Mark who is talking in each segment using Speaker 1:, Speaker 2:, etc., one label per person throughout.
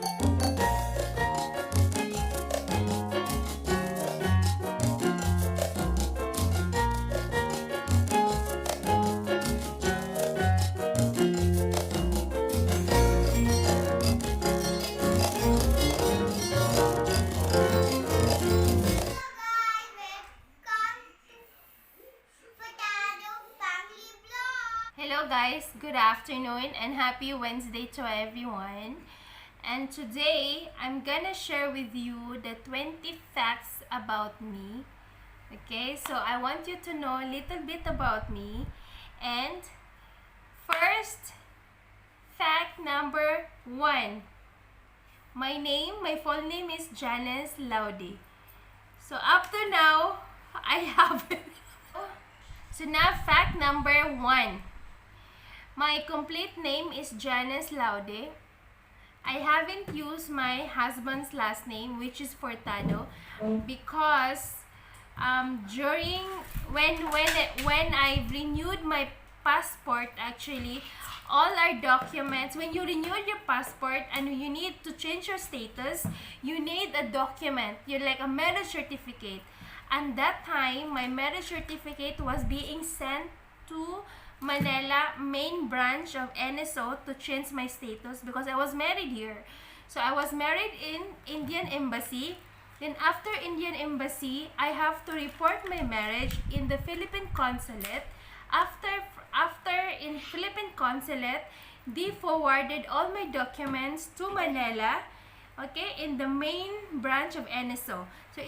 Speaker 1: Hello guys, good afternoon and happy Wednesday to everyone. And today I'm gonna share with you the 20 facts about me. Okay, so I want you to know a little bit about me. And first, fact number 1. My full name is Janice Laude. So up to now, I haven't. So now fact number 1. My complete name is Janice Laude. I haven't used my husband's last name, which is Furtado, because during when I renewed my passport, actually, all our documents, when you renew your passport and you need to change your status, you need a document. You're like a marriage certificate. And that time, my marriage certificate was being sent to Manila main branch of NSO to change my status because I was married here. So I was married in Indian Embassy. Then after Indian Embassy, I have to report my marriage in the Philippine Consulate. After in Philippine Consulate, they forwarded all my documents to Manila, okay, in the main branch of NSO. So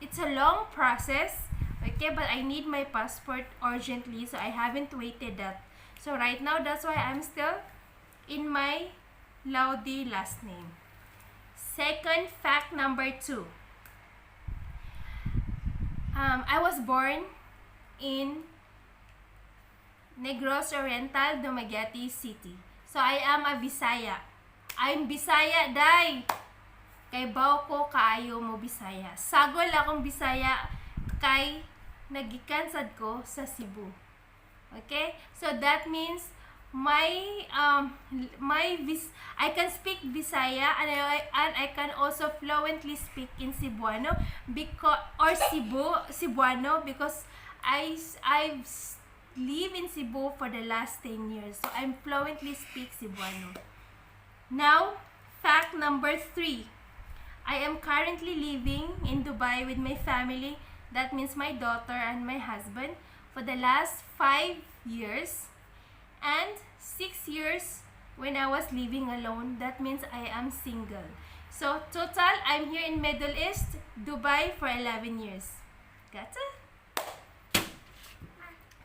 Speaker 1: it's a long process. Okay, but I need my passport urgently, so I haven't waited that. So right now, that's why I'm still in my Laude last name. Second fact number 2. I was born in Negros Oriental, Dumaguete City. So I am a Bisaya. I'm Bisaya, day! Kay baw ko kaayo mo Bisaya. Sagol akong Bisaya kay nagikan sad ko sa Cebu. Okay? So that means I can speak Bisaya and I can also fluently speak in Cebuano Cebuano because I've lived in Cebu for the last 10 years. So I fluently speak Cebuano. Now, fact number 3. I am currently living in Dubai with my family. That means my daughter and my husband for the last 5 years and 6 years when I was living alone. That means I am single. So total, I'm here in Middle East, Dubai for 11 years. Got it?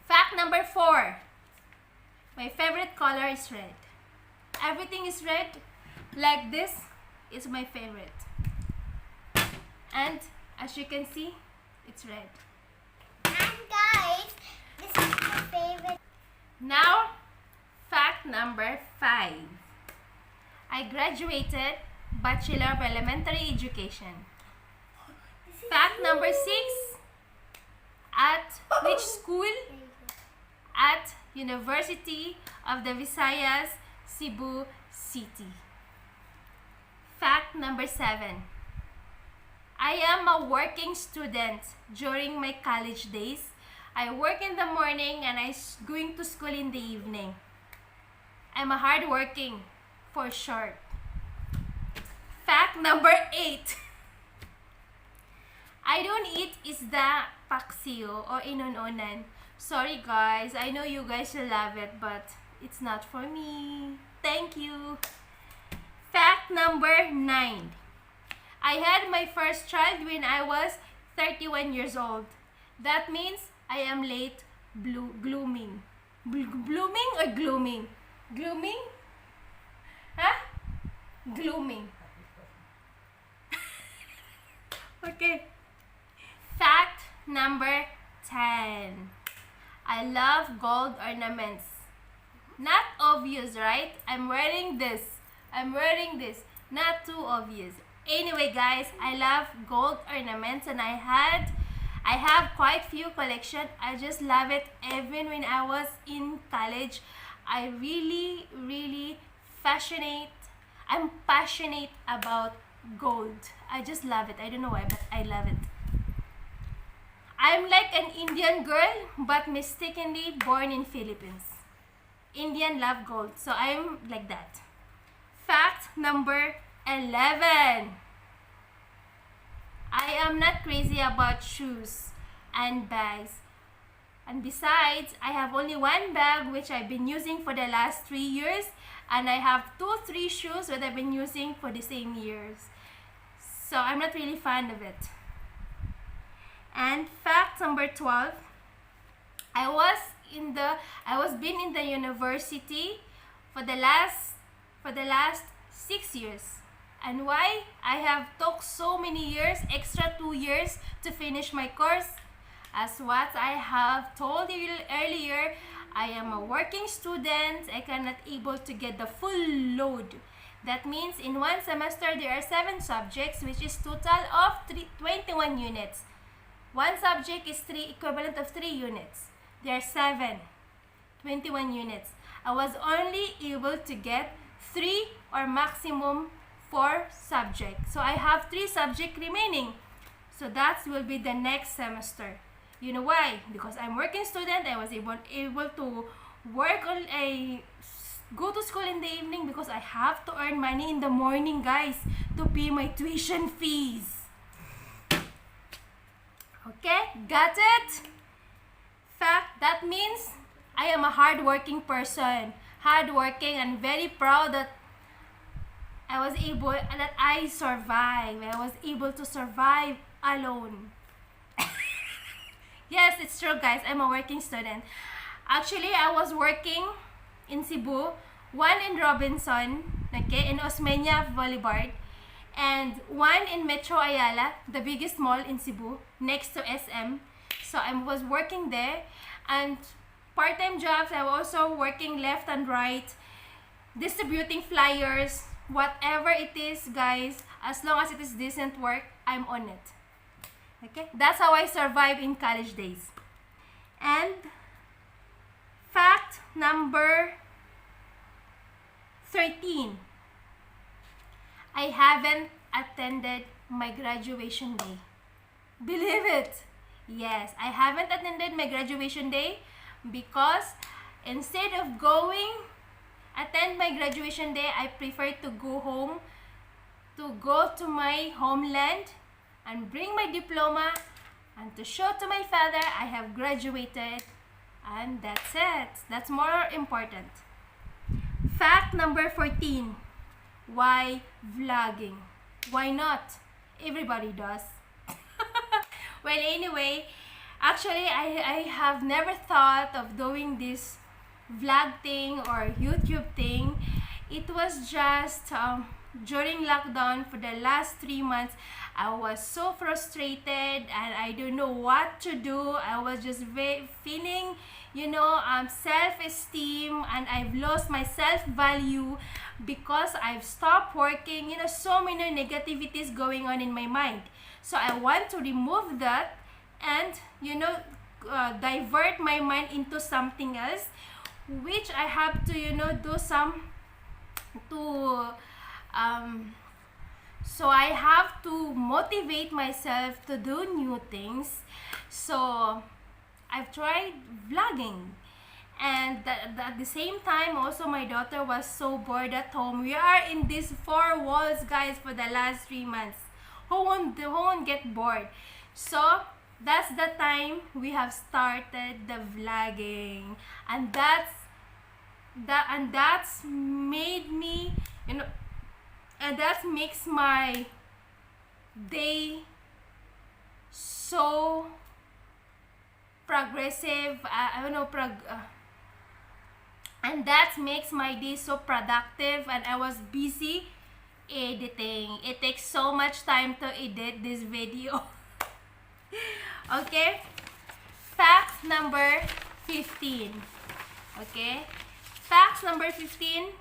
Speaker 1: Fact number 4. My favorite color is red. Everything is red. Like this is my favorite. And as you can see, it's red.
Speaker 2: And guys, this is my favorite.
Speaker 1: Now, fact number 5. I graduated Bachelor of Elementary Education. Fact number 6. At which school? At University of the Visayas, Cebu City. Fact number 7. I am a working student during my college days. I work in the morning and I'm going to school in the evening. I'm a hardworking, for short. Fact number 8. I don't eat isda, paksiw, or inononan. Sorry guys, I know you guys will love it, but it's not for me. Thank you. Fact number 9. I had my first child when I was 31 years old. That means I am late blooming. Blooming or glooming? Glooming? Huh? Glooming. Okay. Fact number 10. I love gold ornaments. Not obvious, right? I'm wearing this. Not too obvious. Anyway, guys, I love gold ornaments and I have quite few collection. I just love it. Even when I was in college, I really I'm passionate about gold. I just love it. I don't know why, but I love it. I'm like an Indian girl, but mistakenly born in Philippines. Indian love gold, so I'm like that. Fact number 11. I am not crazy about shoes and bags. And besides, I have only one bag which I've been using for the last 3 years, and I have 3 shoes that I've been using for the same years. So I'm not really fan of it. And fact number 12, I was been in the university for the last 6 years. And why? I have took so many years, extra 2 years to finish my course. As what I have told you earlier, I am a working student. I cannot able to get the full load. That means in one semester there are 7 subjects, which is total of 21 units. One subject is equivalent of 3 units. There are 21 units. I was only able to get 3 or maximum 4 subjects. So I have 3 subjects remaining. So that will be the next semester. You know why? Because I'm working student. I was able to work on go to school in the evening because I have to earn money in the morning, guys, to pay my tuition fees. Okay, got it? Fact, that means I am a hardworking person. Hardworking and very proud that I survived. I was able to survive alone. Yes, it's true, guys. I'm a working student. Actually, I was working in Cebu, one in Robinson, okay, in Osmeña Boulevard, and one in Metro Ayala, the biggest mall in Cebu, next to SM. So I was working there, and part-time jobs, I was also working left and right, distributing flyers, whatever it is, guys, as long as it is decent work, I'm on it. Okay, that's how I survive in college days. And fact number 13. I haven't attended my graduation day. Believe it. Yes, I haven't attended my graduation day because instead of attend my graduation day, I prefer to go to my homeland and bring my diploma and to show to my father I have graduated, and that's it. That's more important. Fact number 14. Why vlogging? Why not? Everybody does. Well, anyway, actually I have never thought of doing this vlog thing or YouTube thing. It was just during lockdown for the last 3 months, I was so frustrated and I don't know what to do. I was just feeling, self-esteem, and I've lost my self-value because I've stopped working. So many negativities going on in my mind. So I want to remove that and, divert my mind into something else, which I have to, do so I have to motivate myself to do new things. So I've tried vlogging, and at the same time also my daughter was so bored at home. We are in these 4 walls, guys, for the last 3 months. Who won't get bored? So that's the time we have started the vlogging, and that's made me, and that makes my day so progressive. And that makes my day so productive, and I was busy editing. It takes so much time to edit this video. Okay, fact number 15. Okay, fact number 15.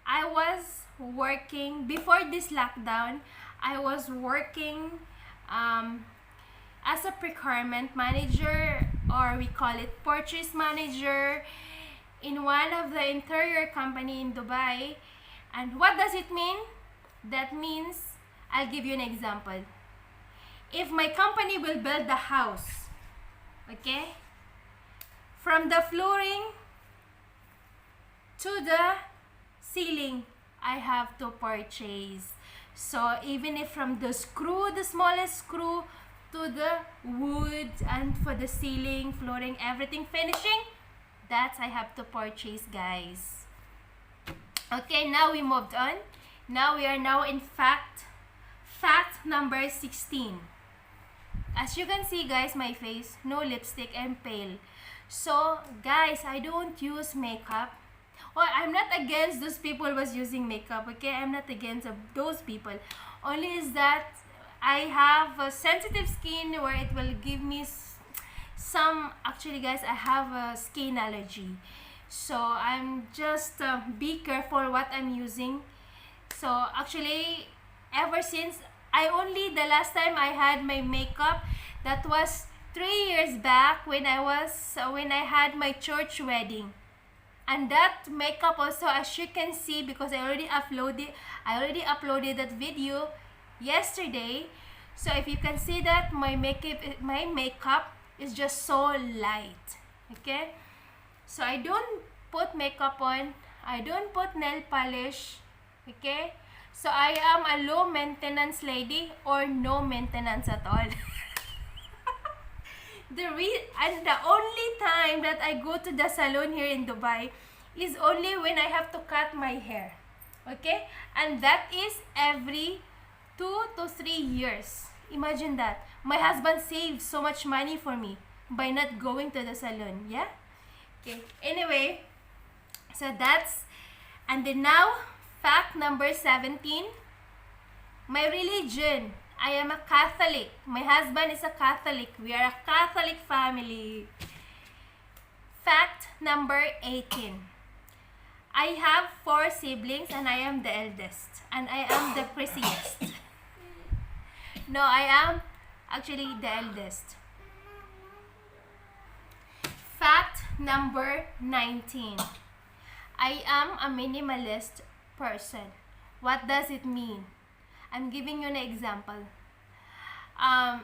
Speaker 1: I was working before this lockdown. I was working as a procurement manager, or we call it purchase manager, in one of the interior company in Dubai. And what does it mean? That means, I'll give you an example. If my company will build the house, okay, from the flooring to the ceiling, I have to purchase. So even if from the screw, the smallest screw, to the wood, and for the ceiling, flooring, everything finishing, that's I have to purchase, guys. Okay, now we moved on. Now we are now in fact number 16. As you can see, guys, my face, no lipstick, and pale. So guys, I don't use makeup. Well, I'm not against those people who was using makeup, okay? I'm not against those people. Only is that I have a sensitive skin where it will give me some, actually guys, I have a skin allergy. So I'm just be careful what I'm using. So actually, ever since the last time I had my makeup, that was 3 years back when I had my church wedding. And that makeup also, as you can see, because I already uploaded that video yesterday. So if you can see that my makeup is just so light. Okay? So I don't put makeup on. I don't put nail polish. Okay? So I am a low maintenance lady or no maintenance at all. And the only time that I go to the salon here in Dubai is only when I have to cut my hair. Okay? And that is every 2 to 3 years. Imagine that. My husband saved so much money for me by not going to the salon. Yeah? Okay. Anyway, so that's, and then now, fact number 17. My religion. I am a Catholic. My husband is a Catholic. We are a Catholic family. Fact number 18. I have 4 siblings and I am the eldest. And I am the prettiest. No, I am actually the eldest. Fact number 19. I am a minimalist person. What does it mean? I'm giving you an example.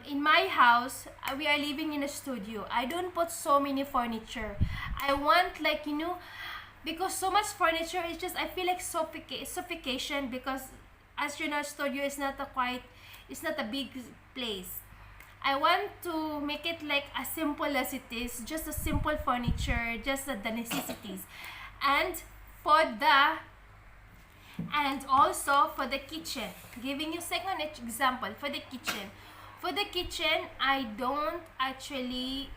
Speaker 1: In my house, we are living in a studio. I don't put so many furniture. I want, like, because so much furniture is just, I feel like suffocation, because as you know, studio is not it's not a big place. I want to make it like as simple as it is, just a simple furniture, just the necessities. And also for the kitchen, giving you second example for the kitchen. For the kitchen, I don't actually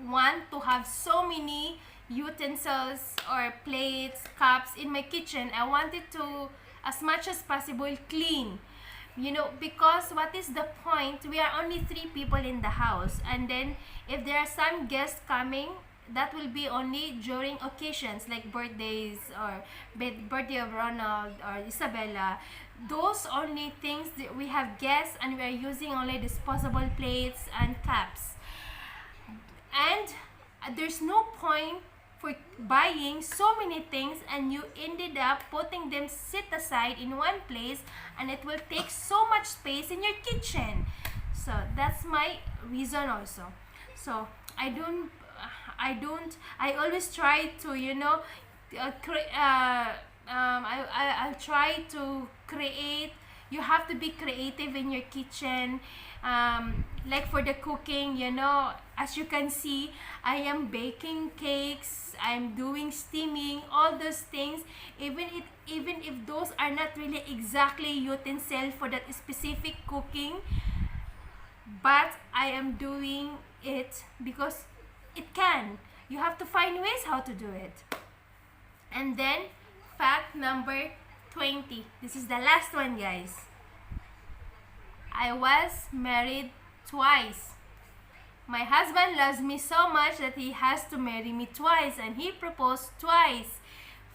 Speaker 1: want to have so many utensils or plates, cups in my kitchen. I want it to, as much as possible, clean. Because what is the point? We are only 3 people in the house, and then if there are some guests coming, that will be only during occasions like birthdays or birthday of Ronald or Isabella. Those only things that we have guests, and we are using only disposable plates and cups. And there's no point for buying so many things and you ended up putting them sit aside in one place, and it will take so much space in your kitchen. So that's my reason also. So I always try to I'll try to create. You have to be creative in your kitchen. Like for the cooking, as you can see, I am baking cakes, I'm doing steaming, all those things. Even if those are not really exactly utensil for that specific cooking, but I am doing it because it can. You have to find ways how to do it. And then fact number 20. This is the last one, guys. I was married twice. My husband loves me so much that he has to marry me twice, and he proposed twice.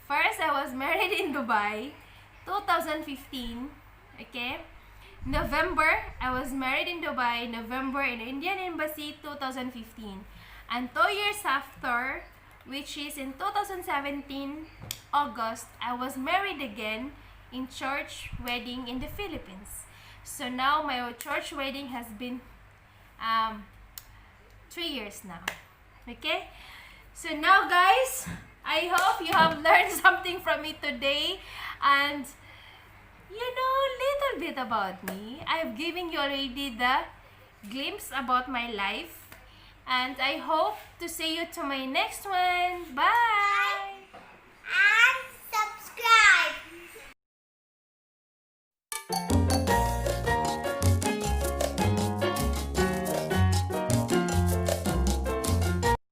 Speaker 1: First, I was married in Dubai, 2015. Okay? November, I was married in Dubai. November in Indian Embassy, 2015. And 2 years after, which is in 2017, August, I was married again in church wedding in the Philippines. So now my church wedding has been 3 years now. Okay? So now guys, I hope you have learned something from me today, and little bit about me. I've given you already the glimpse about my life, and I hope to see you to my next one. Bye!